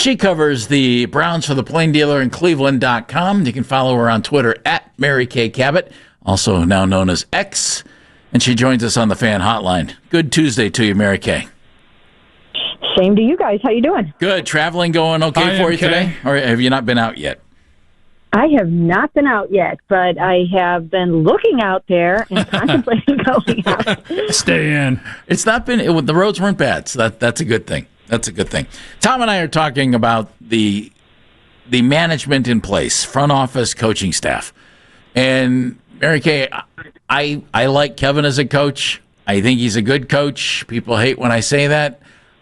She covers the Browns for the Plain Dealer in Cleveland.com. You can follow her on Twitter at Mary Kay Cabot, also now known as X. And she joins us on the Fan Hotline. Good Tuesday to you, Mary Kay. Same to you guys. How you doing? Good. Traveling going okay for you today? Or have you not been out yet? I have not been out yet, but I have been looking out there and contemplating going out. Stay in. It's not been, the roads weren't bad, so that's a good thing. That's a good thing. Tom and I are talking about the management in place, front office, coaching staff. And Mary Kay, I like Kevin as a coach. I think he's a good coach. People hate when I say that.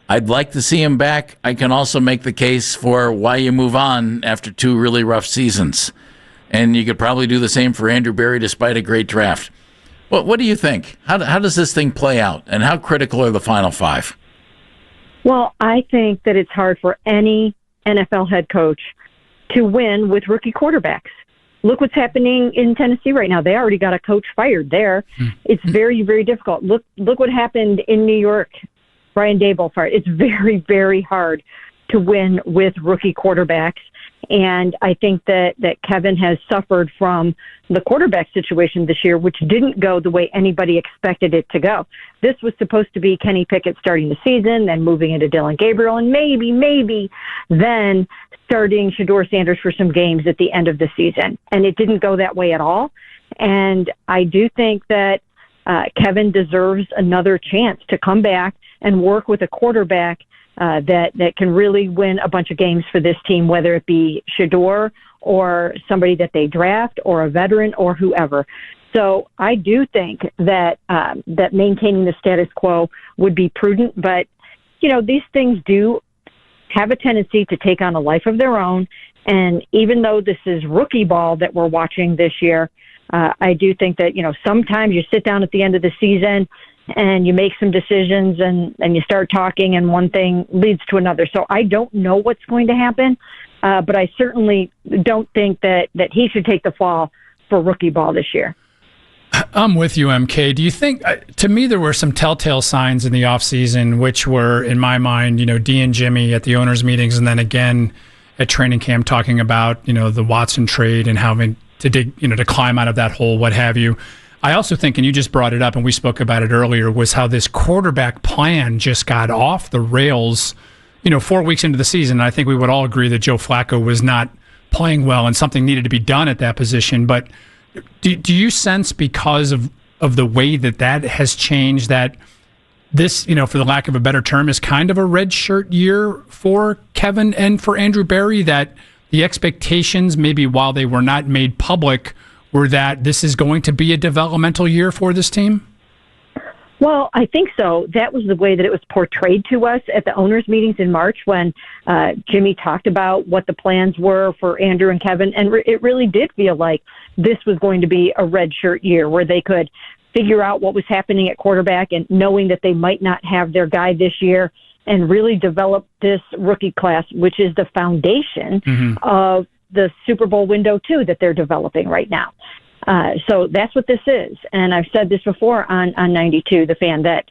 I'd like to see him back. I can also make the case for why you move on after 2 really rough seasons. And you could probably do the same for Andrew Berry despite a great draft. What do you think? How does this thing play out? And how critical are the Final 5? Well, I think that it's hard for any NFL head coach to win with rookie quarterbacks. Look what's happening in Tennessee right now. They already got a coach fired there. It's very, very difficult. Look what happened in New York. Brian Daboll fired. It's very, very hard to win with rookie quarterbacks. And I think that Kevin has suffered from the quarterback situation this year, which didn't go the way anybody expected it to go. This was supposed to be Kenny Pickett starting the season, then moving into Dillon Gabriel, and maybe then starting Shedeur Sanders for some games at the end of the season. And it didn't go that way at all. And I do think that Kevin deserves another chance to come back and work with a quarterback that can really win a bunch of games for this team, whether it be Shador or somebody that they draft or a veteran or whoever. So I do think that that maintaining the status quo would be prudent. But, you know, these things do have a tendency to take on a life of their own. And even though this is rookie ball that we're watching this year, I do think that, you know, sometimes you sit down at the end of the season and you make some decisions and you start talking and one thing leads to another. So I don't know what's going to happen, but I certainly don't think that he should take the fall for rookie ball this year. I'm with you, MK. Do you think, to me, there were some telltale signs in the offseason, which were, in my mind, you know, Dee and Jimmy at the owners' meetings and then again at training camp talking about, you know, the Watson trade and having to dig, you know, to climb out of that hole, what have you. I also think, and you just brought it up and we spoke about it earlier, was how this quarterback plan just got off the rails, you know, 4 weeks into the season. I think we would all agree that Joe Flacco was not playing well and something needed to be done at that position. But do you sense, because of the way that has changed, that this, you know, for the lack of a better term, is kind of a red shirt year for Kevin and for Andrew Berry, that the expectations, maybe while they were not made public, were that this is going to be a developmental year for this team? Well, I think so. That was the way that it was portrayed to us at the owners' meetings in March when Jimmy talked about what the plans were for Andrew and Kevin. And it really did feel like this was going to be a red shirt year where they could figure out what was happening at quarterback and knowing that they might not have their guy this year and really develop this rookie class, which is the foundation of the Super Bowl window, too, that they're developing right now. So that's what this is. And I've said this before on 92, the Fan, that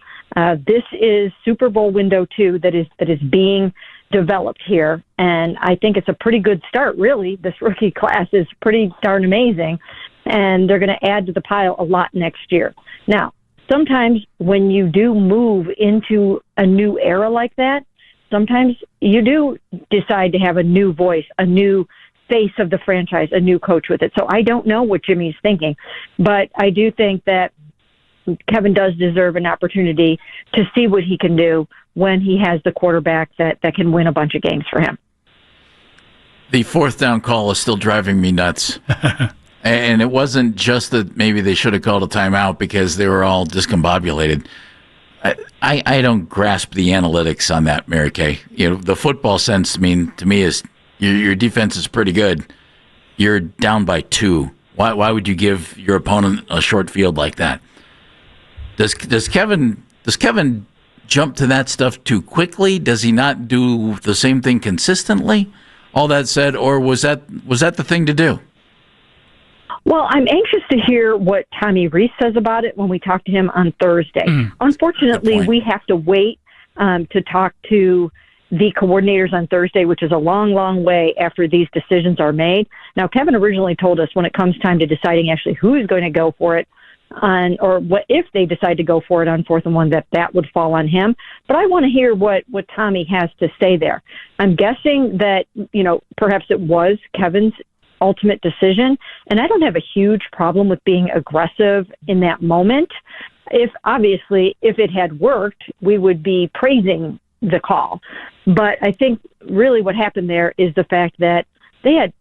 this is Super Bowl window 2 that is being developed here. And I think it's a pretty good start, really. This rookie class is pretty darn amazing. And they're going to add to the pile a lot next year. Now, sometimes when you do move into a new era like that, sometimes you do decide to have a new voice, a new face of the franchise, a new coach with it. So I don't know what Jimmy's thinking, but I do think that Kevin does deserve an opportunity to see what he can do when he has the quarterback that can win a bunch of games for him. The 4th down call is still driving me nuts. And it wasn't just that maybe they should have called a timeout because they were all discombobulated. I don't grasp the analytics on that, Mary Kay. You know, the football sense, to me is your defense is pretty good. You're down by 2. Why would you give your opponent a short field like that? Does Kevin jump to that stuff too quickly? Does he not do the same thing consistently? All that said, or was that the thing to do? Well, I'm anxious to hear what Tommy Rees says about it when we talk to him on Thursday. Unfortunately, we have to wait to talk to the coordinators on Thursday, which is a long, long way after these decisions are made. Now, Kevin originally told us when it comes time to deciding actually who's going to go for it on, or what if they decide to go for it on 4th and 1, that would fall on him. But I want to hear what Tommy has to say there. I'm guessing that, perhaps it was Kevin's ultimate decision, and I don't have a huge problem with being aggressive in that moment. If it had worked, we would be praising the call. But I think really what happened there is the fact that they had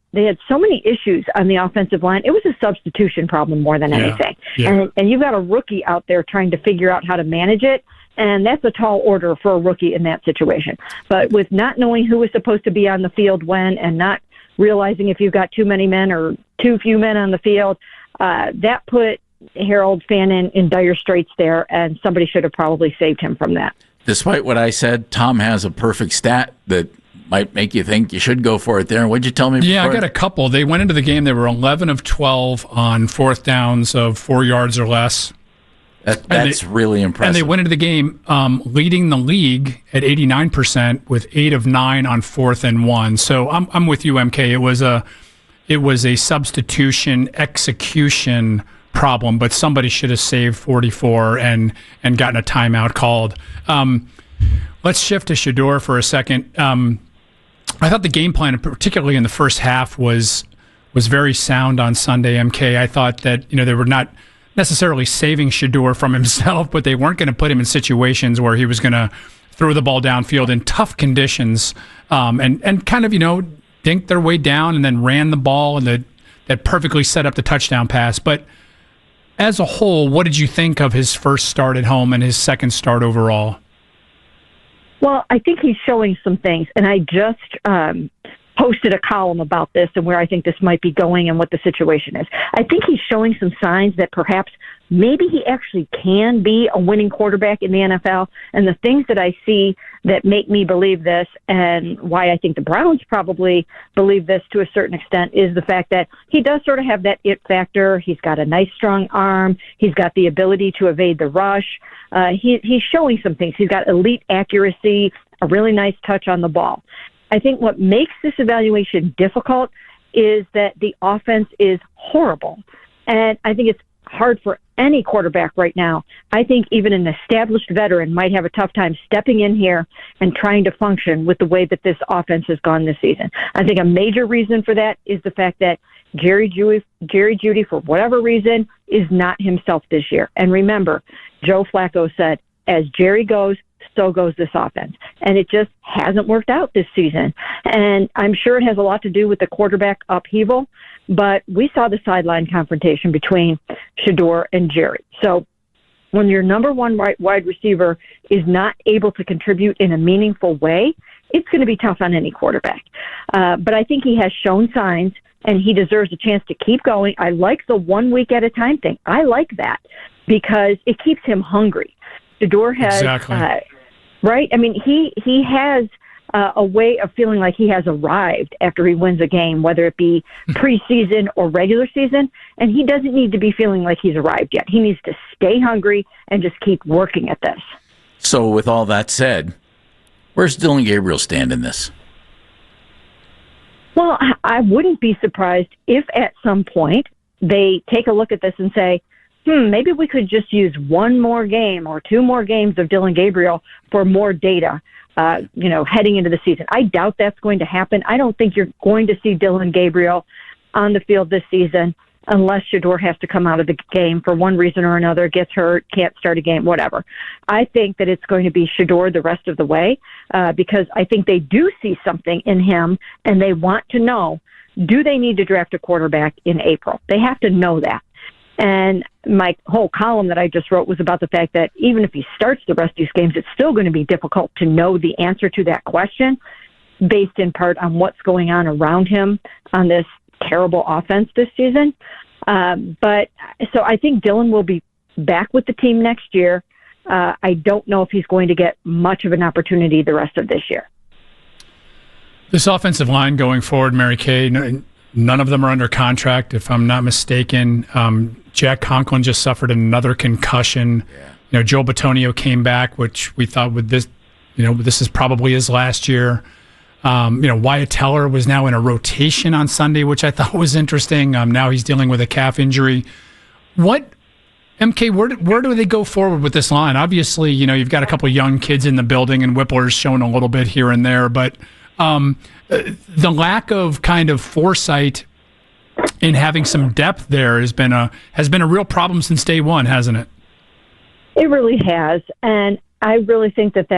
so many issues on the offensive line. It was a substitution problem more than anything. Yeah. And you've got a rookie out there trying to figure out how to manage it, and that's a tall order for a rookie in that situation. But with not knowing who was supposed to be on the field when, and not realizing if you've got too many men or too few men on the field, that put Harold Fannin in dire straits there, and somebody should have probably saved him from that. Despite what I said, Tom has a perfect stat that might make you think you should go for it there. What'd you tell me before? Yeah, I got a couple. They went into the game, they were 11 of 12 on 4th downs of 4 yards or less. That's really impressive. And they went into the game leading the league at 89% with 8 of 9 on 4th and 1. So I'm with you, MK. It was a substitution execution problem, but somebody should have saved 44 and gotten a timeout called. Let's shift to Shedeur for a second. I thought the game plan, particularly in the first half, was very sound on Sunday, MK. I thought that they were not necessarily saving Shedeur from himself, but they weren't going to put him in situations where he was going to throw the ball downfield in tough conditions, and kind of dink their way down and then ran the ball and that perfectly set up the touchdown pass. But as a whole, what did you think of his first start at home and his second start overall? Well, I think he's showing some things, and I just posted a column about this and where I think this might be going and what the situation is. I think he's showing some signs that perhaps maybe he actually can be a winning quarterback in the NFL. And the things that I see that make me believe this, and why I think the Browns probably believe this to a certain extent, is the fact that he does sort of have that it factor. He's got a nice, strong arm. He's got the ability to evade the rush. He's showing some things. He's got elite accuracy, a really nice touch on the ball. I think what makes this evaluation difficult is that the offense is horrible. And I think it's hard for any quarterback right now. I think even an established veteran might have a tough time stepping in here and trying to function with the way that this offense has gone this season. I think a major reason for that is the fact that Jerry Jeudy, for whatever reason, is not himself this year. And remember, Joe Flacco said, as Jerry goes, so goes this offense. And it just hasn't worked out this season. And I'm sure it has a lot to do with the quarterback upheaval, but we saw the sideline confrontation between Shedeur and Jerry. So when your number one wide receiver is not able to contribute in a meaningful way, it's going to be tough on any quarterback. But I think he has shown signs, and he deserves a chance to keep going. I like the 1 week at a time thing. I like that because it keeps him hungry. Shedeur has, exactly. Right? I mean, he has a way of feeling like he has arrived after he wins a game, whether it be preseason or regular season, and he doesn't need to be feeling like he's arrived yet. He needs to stay hungry and just keep working at this. So with all that said, where's Dillon Gabriel stand in this? Well, I wouldn't be surprised if at some point they take a look at this and say, maybe we could just use one more game or two more games of Dillon Gabriel for more data, heading into the season. I doubt that's going to happen. I don't think you're going to see Dillon Gabriel on the field this season unless Shador has to come out of the game for one reason or another, gets hurt, can't start a game, whatever. I think that it's going to be Shador the rest of the way because I think they do see something in him and they want to know, do they need to draft a quarterback in April? They have to know that. And my whole column that I just wrote was about the fact that even if he starts the rest of these games, it's still going to be difficult to know the answer to that question based in part on what's going on around him on this terrible offense this season. But so I think Dillon will be back with the team next year. I don't know if he's going to get much of an opportunity the rest of this year. This offensive line going forward, Mary Kay, none of them are under contract, if I'm not mistaken. Jack Conklin just suffered another concussion. Yeah. Joe Bitonio came back, which we thought would This is probably his last year. Wyatt Teller was now in a rotation on Sunday, which I thought was interesting. Now he's dealing with a calf injury. MK, where do they go forward with this line? Obviously, you've got a couple of young kids in the building, and Whippler's shown a little bit here and there, but the lack of kind of foresight in having some depth there has been a real problem since day one, hasn't it? It really has, and I really think that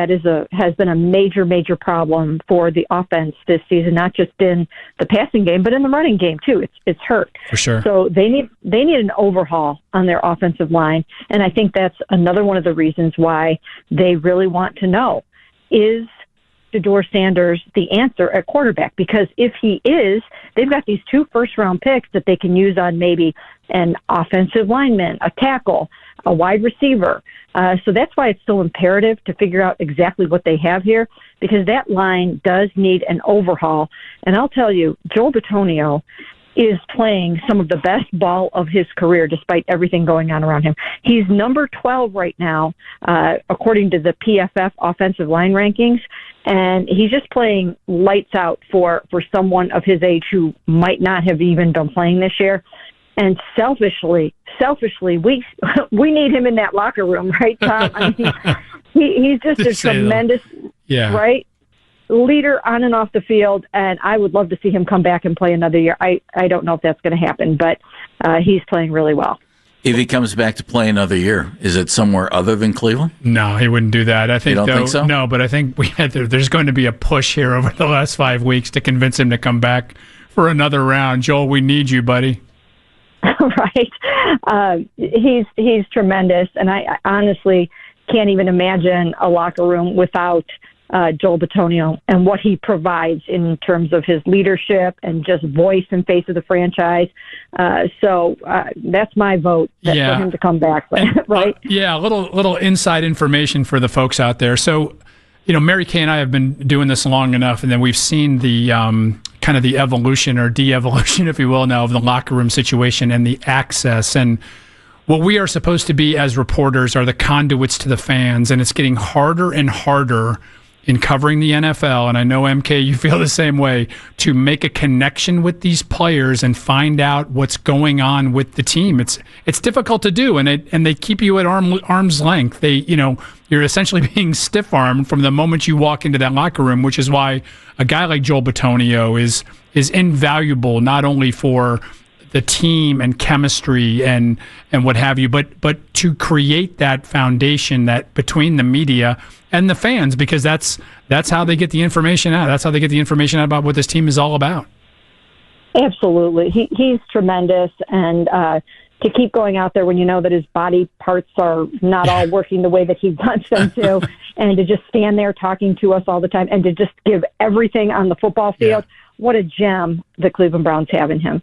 has been a major problem for the offense this season, not just in the passing game, but in the running game too. It's hurt. For sure. So they need an overhaul on their offensive line, and I think that's another one of the reasons why they really want to know, is Shedeur Sanders the answer at quarterback? Because if he is, they've got these 2 first-round picks that they can use on maybe an offensive lineman, a tackle, a wide receiver. So that's why it's so imperative to figure out exactly what they have here, because that line does need an overhaul. And I'll tell you, Joel Bitonio is playing some of the best ball of his career despite everything going on around him. He's number 12 right now, according to the PFF offensive line rankings, and he's just playing lights out for someone of his age who might not have even been playing this year. And selfishly, we need him in that locker room, right, Tom? I mean, he's just a tremendous, right, leader on and off the field, and I would love to see him come back and play another year. I don't know if that's going to happen, but he's playing really well. If he comes back to play another year, is it somewhere other than Cleveland? No, he wouldn't do that. I think, you don't think so? No, but I think there's going to be a push here over the last 5 weeks to convince him to come back for another round. Joel, we need you, buddy. Right. He's tremendous, and I honestly can't even imagine a locker room without Joel Bitonio and what he provides in terms of his leadership and just voice and face of the franchise. So that's my vote for him to come back. Right? A little inside information for the folks out there. So, Mary Kay and I have been doing this long enough, and then we've seen the kind of the evolution or de-evolution, if you will, now of the locker room situation and the access. And what we are supposed to be as reporters are the conduits to the fans, and it's getting harder and harder in covering the NFL, and I know, MK, you feel the same way, to make a connection with these players and find out what's going on with the team. It's difficult to do, and they keep you at arm's length. You're essentially being stiff-armed from the moment you walk into that locker room, which is why a guy like Joel Bitonio is invaluable, not only for the team and chemistry and what have you, but to create that foundation that between the media and the fans, because that's how they get the information out. That's how they get the information out about what this team is all about. Absolutely. He's tremendous, and to keep going out there when you know that his body parts are not all working the way that he wants them to, and to just stand there talking to us all the time and to just give everything on the football field, what a gem the Cleveland Browns have in him.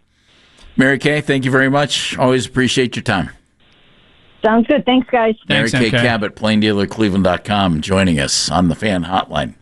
Mary Kay, thank you very much. Always appreciate your time. Sounds good. Thanks, guys. Mary Kay Cabot, PlainDealerCleveland.com, joining us on the Fan Hotline.